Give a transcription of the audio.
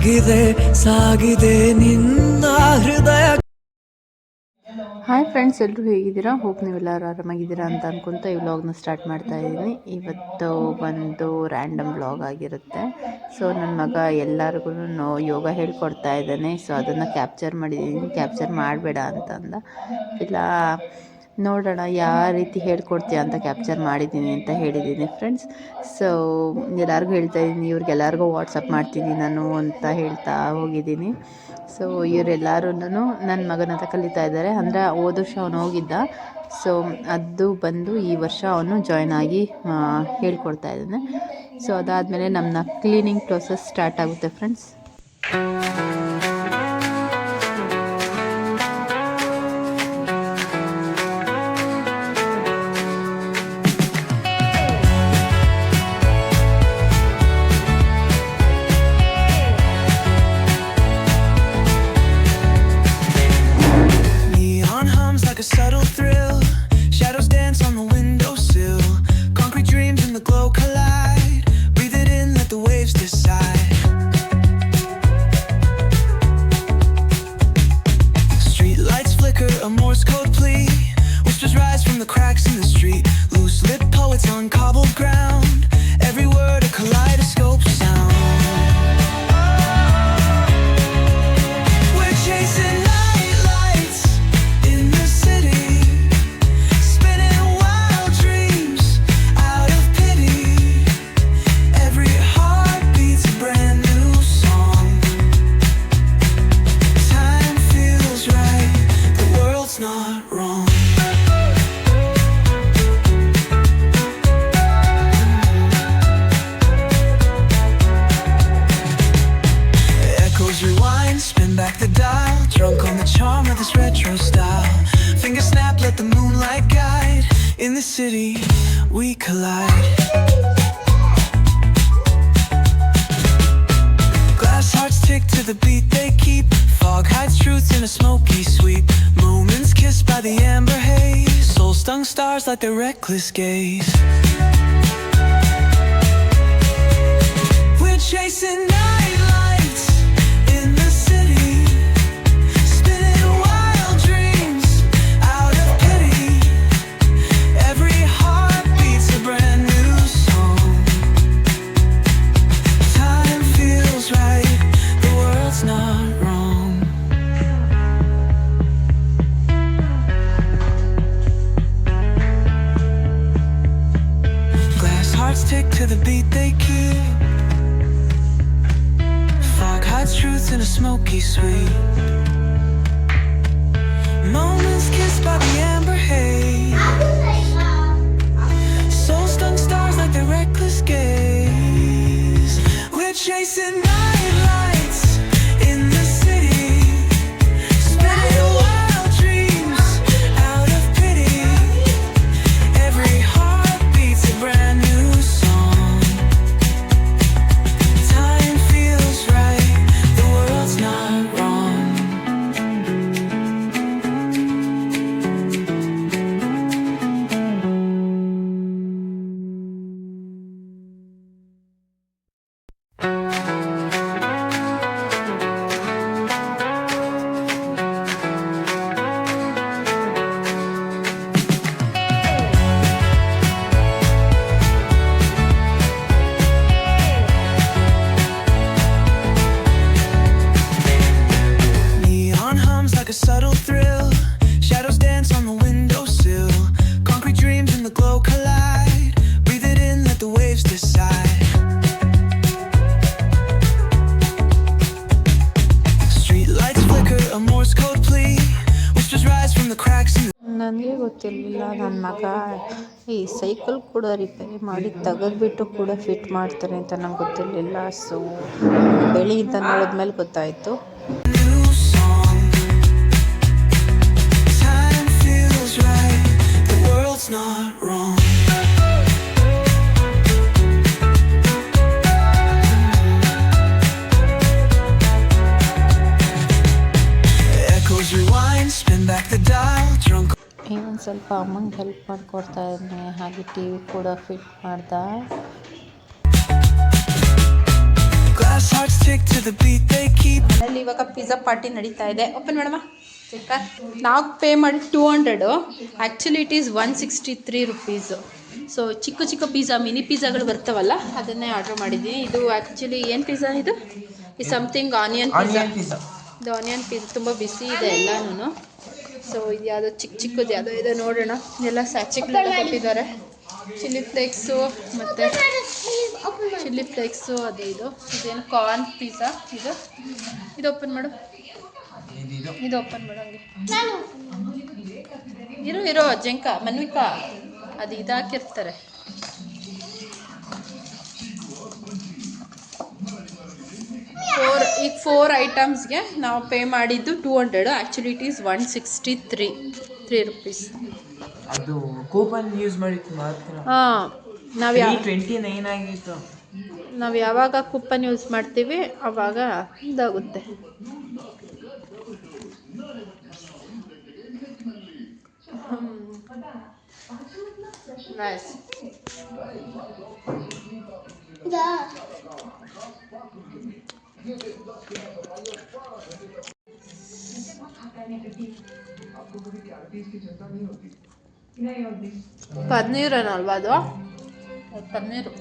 ಸಾಗಿದೆ ನಿನ್ನ ಹೃದಯ. ಹಾಯ್ ಫ್ರೆಂಡ್ಸ್, ಎಲ್ಲರೂ ಹೇಗಿದ್ದೀರಾ? ಹೋಪ್ ನೀವೆಲ್ಲರೂ ಆರಾಮಾಗಿದ್ದೀರಾ ಅಂತ ಅನ್ಕೊಂತ ಈ ವ್ಲಾಗ್ನ ಸ್ಟಾರ್ಟ್ ಮಾಡ್ತಾ ಇದ್ದೀನಿ. ಇವತ್ತು ಒಂದು ರ್ಯಾಂಡಮ್ ವ್ಲಾಗ್ ಆಗಿರುತ್ತೆ. ಸೊ ನನ್ನ ಮಗ ಎಲ್ಲರಿಗೂ ಯೋಗ ಹೇಳ್ಕೊಡ್ತಾ ಇದ್ದಾನೆ. ಸೊ ಅದನ್ನು ಕ್ಯಾಪ್ಚರ್ ಮಾಡಿದ್ದೀನಿ. ಕ್ಯಾಪ್ಚರ್ ಮಾಡಬೇಡ ಅಂತಂದ. ಇಲ್ಲ ನೋಡೋಣ ಯಾವ ರೀತಿ ಹೇಳ್ಕೊಡ್ತೀಯ ಅಂತ ಕ್ಯಾಪ್ಚರ್ ಮಾಡಿದ್ದೀನಿ ಅಂತ ಹೇಳಿದ್ದೀನಿ ಫ್ರೆಂಡ್ಸ್. ಸೊ ಎಲ್ಲರಿಗೂ ಹೇಳ್ತಾ ಇದ್ದೀನಿ, ಇವ್ರಿಗೆಲ್ಲರಿಗೂ ವಾಟ್ಸಪ್ ಮಾಡ್ತೀನಿ ನಾನು ಅಂತ ಹೇಳ್ತಾ ಹೋಗಿದ್ದೀನಿ. ಸೊ ಇವರೆಲ್ಲರೂ ನನ್ನ ಮಗನ ಹತ್ರ ಕಲಿತಾ ಇದ್ದಾರೆ. ಅಂದರೆ ಹೋದ ವರ್ಷ ಅವನು ಹೋಗಿದ್ದ. ಸೊ ಅದು ಬಂದು ಈ ವರ್ಷ ಅವನು ಜಾಯ್ನ್ ಆಗಿ ಹೇಳ್ಕೊಡ್ತಾ ಇದ್ದಾನೆ. ಸೊ ಅದಾದಮೇಲೆ ನಮ್ಮ ಕ್ಲೀನಿಂಗ್ ಪ್ರೋಸೆಸ್ ಸ್ಟಾರ್ಟ್ ಆಗುತ್ತೆ friends. A subtle thrill, shadows dance on the windowsill. Concrete dreams in the glow collide. Breathe it in, let the waves decide. Street lights flicker, a Morse code plea. Whispers rise from the cracks in the street. Loose lit poets on cobbled ground. Every word a kaleidoscope sound. We're chasing back the dial, drunk on the charm of this retro style. Fingers snap, let the moonlight guide. In the city, we collide. Glass hearts tick to the beat they keep. Fog hides truth in a smoky sweep. Moments kissed by the amber haze. Soul-stung stars like their reckless gaze. We're chasing night lights in the city. Stick to the beat they keep. Fog hides truth in a smoky sweep. Moments kissed by the amber haze. Soul-stung stars like their reckless gaze. We're chasing night lights in the city. Spinning wild dreams out of pity. Every heart beats a brand new. Like a subtle thrill, shadows dance on the windowsill. Concrete dreams in the glow collide. Breathe it in, let the waves decide. Street lights flicker, a Morse code plea. Whispers rise from the cracks in the... ನನಗೆ ಗೊತ್ತಿರಲಿಲ್ಲ ನನ್ನ ಮಗ ಈ cycle ಕೂಡ repair ಮಾಡಿ ತೆಗೆದ್ಬಿಟ್ಟು ಕೂಡ fit ಮಾಡ್ತಾರೆ ಅಂತ ನಂಗೆ ಗೊತ್ತಿರಲಿಲ್ಲ. ಸೊ ಬೆಳಿಗ್ಗೆ ನೋಡಿದ್ಮೇಲೆ ಗೊತ್ತಾಯಿತು. Not wrong. Echoes rewind, spin back the dial, drunk. ಇನ್ನೊಂದು ಸ್ವಲ್ಪ ಅಮ್ಮಂಗೆ ಹೆಲ್ಪ್ ಮಾಡಿಕೊಡ್ತಾ ಇದ್ದೀನಿ. ಹಾಗೆ ಟಿ ವಿ ಕೂಡ ಫಿಟ್ ಮಾಡ್ದೆ. Glass hearts tick to the beat they actually ಇವಾಗ ಪಿಜ್ಜಾ ಪಾರ್ಟಿ ನಡೀತಾ ಇದೆ. ಓಪನ್ ಮೇಡಮ ಚಿಕ್ಕ ನಾವು ಪೇ ಮಾಡಿ 200. Actually it is 163 rupees. So ಚಿಕ್ಕ ಚಿಕ್ಕ ಪಿಜ್ಜಾ, ಮಿನಿ ಪಿಜ್ಜಾಗಳು ಬರ್ತಾವಲ್ಲ, ಅದನ್ನೇ ಆರ್ಡ್ರ್ ಮಾಡಿದ್ದೀನಿ. ಇದು ಆ್ಯಕ್ಚುಲಿ ಏನು ಪಿಜ್ಜಾ ಇದು? ಈ ಸಮಥಿಂಗ್ ಆನಿಯನ್ ಪಿಜ್ಜಾ. ಇದು ಆನಿಯನ್ ಪಿಜ್ಜಾ ತುಂಬ ಬಿಸಿ ಇದೆ ಎಲ್ಲನೂ. ಸೊ ಇದು ಯಾವುದೋ ಚಿಕ್ಕ ಚಿಕ್ಕದು ಯಾವುದೋ ಇದೆ, ನೋಡೋಣ. ಎಲ್ಲ ಸ್ಯಾಚಿಗಳೆಲ್ಲ ಕೊಟ್ಟಿದ್ದಾರೆ. ಚಿಲ್ಲಿ ಫ್ಲೇಕ್ಸು ಮತ್ತು ಚಿಲ್ಲಿ ಫ್ಲೇಕ್ಸು ಅದು ಇದೇನು ಕಾರ್ನ್ ಪಿಜ್ಜಾ ಇದು ಓಪನ್ ಮಾಡು. ಇದು ಓಪನ್ ಮಾಡು ಹಂಗೆ. ಇರೋ ಜಂಕ ಮನ್ವಿಕಾ ಅದು ಇದಾಕಿರ್ತಾರೆ. ಈಗ 4 ಐಟಮ್ಸ್ಗೆ ನಾವು ಪೇ ಮಾಡಿದ್ದು 200. Actually it is 163 rupees. ಅದು ಕೂಪನ್ ಯೂಸ್ ಮಾಡಿತ್ತು ಮಾತ್ರ. ಹಾಂ, ನಾವು 29 ಆಗಿತ್ತು. ನಾವು ಯಾವಾಗ ಕೂಪನ್ ಯೂಸ್ ಮಾಡ್ತೀವಿ ಆವಾಗ ಇದಾಗುತ್ತೆ. ನೈಸ್. ಪನ್ನೀರ್ ಏನಲ್ವಾ ಅದು? ಪನ್ನೀರು.